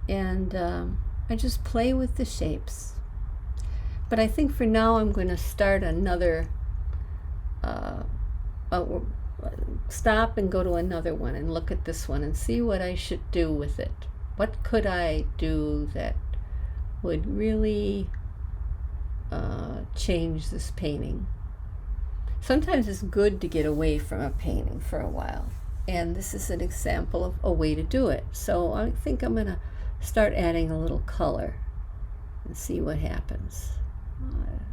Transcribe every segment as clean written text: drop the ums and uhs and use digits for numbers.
and I just play with the shapes. But I think for now I'm going to start another, stop and go to another one and look at this one and see what I should do with it. What could I do that would really change this painting? Sometimes it's good to get away from a painting for a while, and this is an example of a way to do it. So I think I'm going to start adding a little color and see what happens.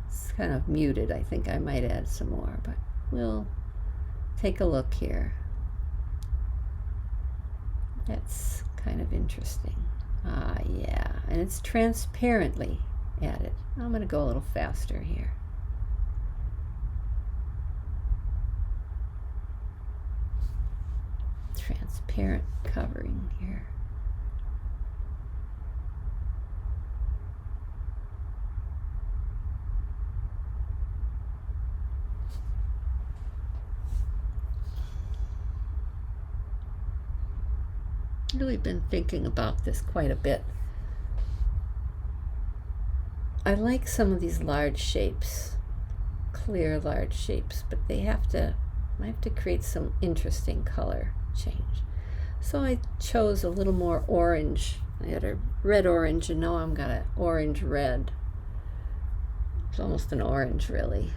It's kind of muted. I think I might add some more, but we'll take a look here. That's kind of interesting. Yeah, and it's transparently added. I'm going to go a little faster here. Transparent covering here. Really been thinking about this quite a bit. I like some of these large shapes, clear large shapes, but I have to create some interesting color change. So I chose a little more orange. I had a red orange, and now I've got an orange red. It's almost an orange, really.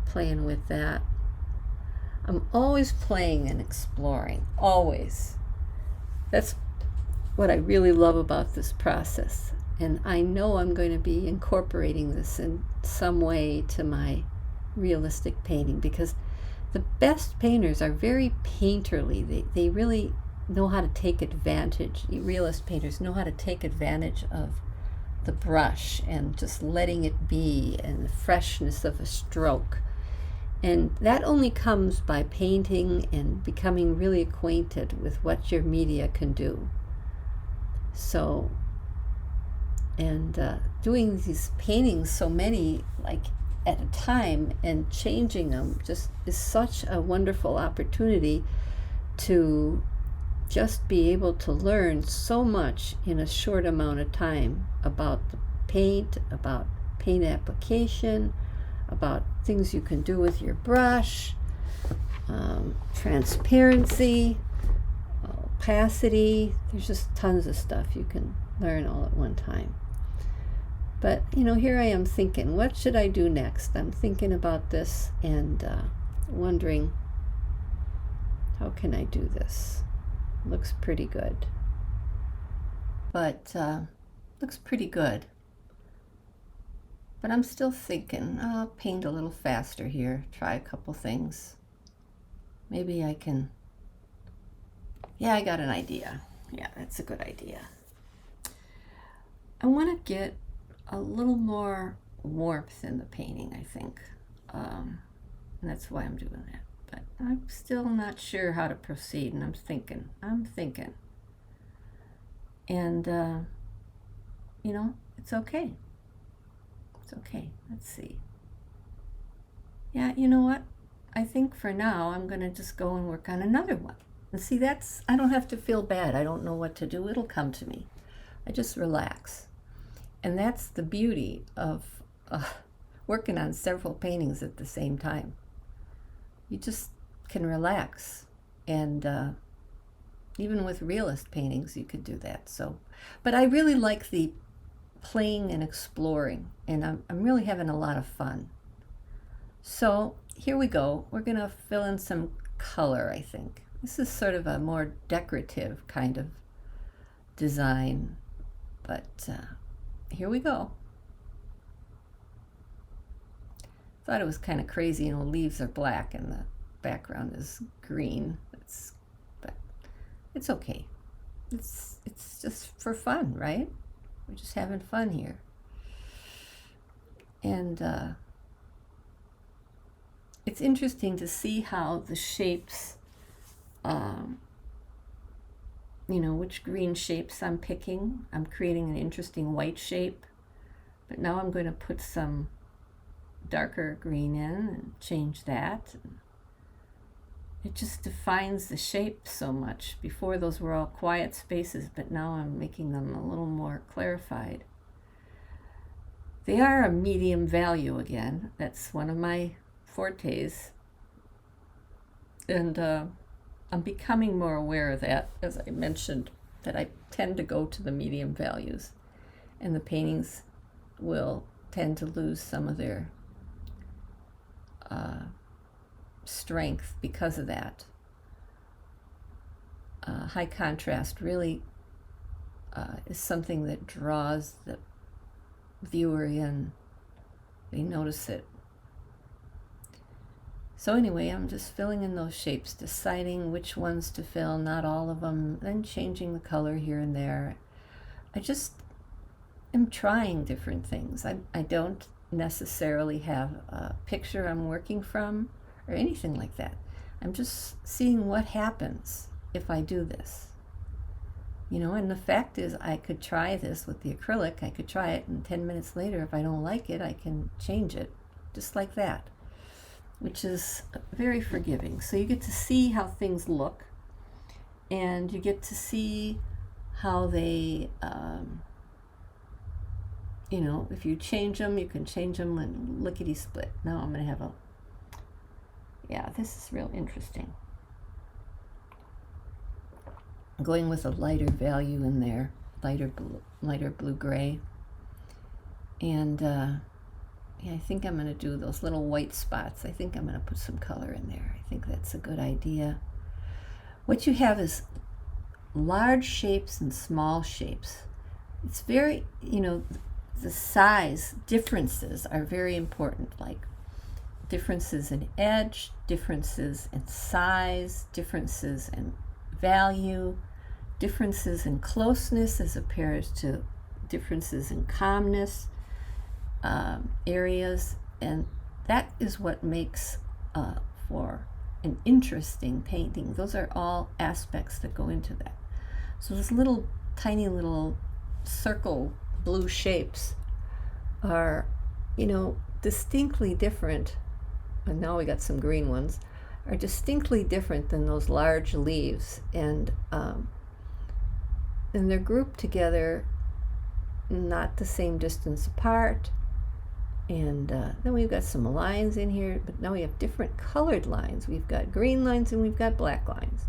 Playing with that. I'm always playing and exploring, always. That's what I really love about this process. And I know I'm going to be incorporating this in some way to my realistic painting, because the best painters are very painterly. They really know how to take advantage. Realist painters know how to take advantage of the brush and just letting it be, and the freshness of a stroke. And that only comes by painting and becoming really acquainted with what your media can do. So, and doing these paintings, so many, like at a time, and changing them just is such a wonderful opportunity to just be able to learn so much in a short amount of time about the paint, about paint application, about things you can do with your brush, transparency, opacity. There's just tons of stuff you can learn all at one time. But here I am thinking, what should I do next? I'm thinking about this and wondering, how can I do this? Looks pretty good. But looks pretty good. But I'm still thinking, I'll paint a little faster here, try a couple things. Maybe I can, yeah, I got an idea. Yeah, that's a good idea. I want to get a little more warmth in the painting, I think. And that's why I'm doing that. But I'm still not sure how to proceed, and I'm thinking. And, it's okay. It's okay. Let's see. Yeah, you know what? I think for now I'm going to just go and work on another one. And see, I don't have to feel bad. I don't know what to do. It'll come to me. I just relax. And that's the beauty of working on several paintings at the same time. You just can relax. And even with realist paintings, you could do that. So, but I really like the playing and exploring, and I'm really having a lot of fun. So here we go. We're going to fill in some color, I think. This is sort of a more decorative kind of design, but here we go. Thought it was kind of crazy, the leaves are black and the background is green. But it's okay. It's just for fun, right? We're just having fun here. And it's interesting to see how the shapes, which green shapes I'm picking. I'm creating an interesting white shape, but now I'm going to put some darker green in and change that. it just defines the shape so much. Before those were all quiet spaces, but now I'm making them a little more clarified. They are a medium value again. That's one of my fortes. And I'm becoming more aware of that, as I mentioned, that I tend to go to the medium values. And the paintings will tend to lose some of their strength because of that. High contrast really is something that draws the viewer in. They notice it. So anyway, I'm just filling in those shapes, deciding which ones to fill, not all of them, then changing the color here and there. I just am trying different things. I don't necessarily have a picture I'm working from or anything like that. I'm just seeing what happens if I do this. And the fact is, I could try this with the acrylic. I could try it, and 10 minutes later, if I don't like it, I can change it, just like that, which is very forgiving. So you get to see how things look, and you get to see how they, if you change them, you can change them and lickety-split. Now I'm going to have this is real interesting. I'm going with a lighter value in there, lighter blue-gray. And I think I'm going to do those little white spots. I think I'm going to put some color in there. I think that's a good idea. What you have is large shapes and small shapes. It's very, the size differences are very important, like differences in edge, differences in size, differences in value, differences in closeness as opposed to differences in calmness, areas, and that is what makes for an interesting painting. Those are all aspects that go into that. So those little tiny little circle blue shapes are, distinctly different, and now we got some green ones, are distinctly different than those large leaves, and they're grouped together not the same distance apart. And then we've got some lines in here, but now we have different colored lines. We've got green lines and we've got black lines.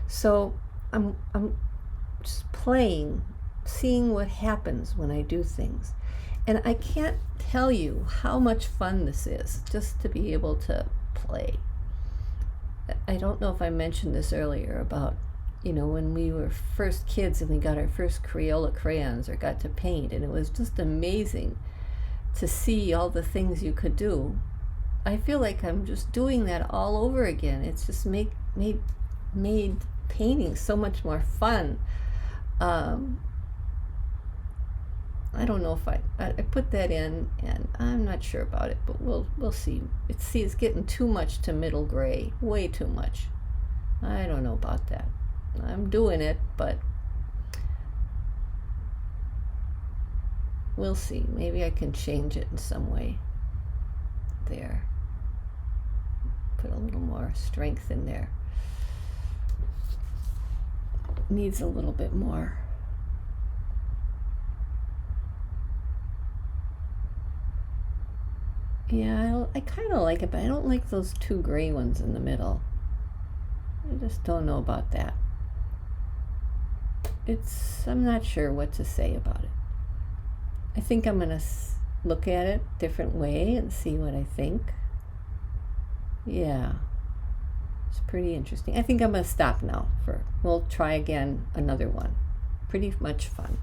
So I'm just playing, seeing what happens when I do things. And I can't tell you how much fun this is, just to be able to play. I don't know if I mentioned this earlier about, when we were first kids and we got our first Crayola crayons or got to paint, and it was just amazing to see all the things you could do. I feel like I'm just doing that all over again. It's just made painting so much more fun. I don't know if I put that in, and I'm not sure about it, but we'll see. It's getting too much to middle gray, way too much. I don't know about that. I'm doing it, but we'll see. Maybe I can change it in some way. There. Put a little more strength in there. Needs a little bit more. Yeah, I kind of like it, but I don't like those two gray ones in the middle. I just don't know about that. I'm not sure what to say about it. I think I'm going to look at it a different way and see what I think. Yeah, it's pretty interesting. I think I'm going to stop now. We'll try again another one. Pretty much fun.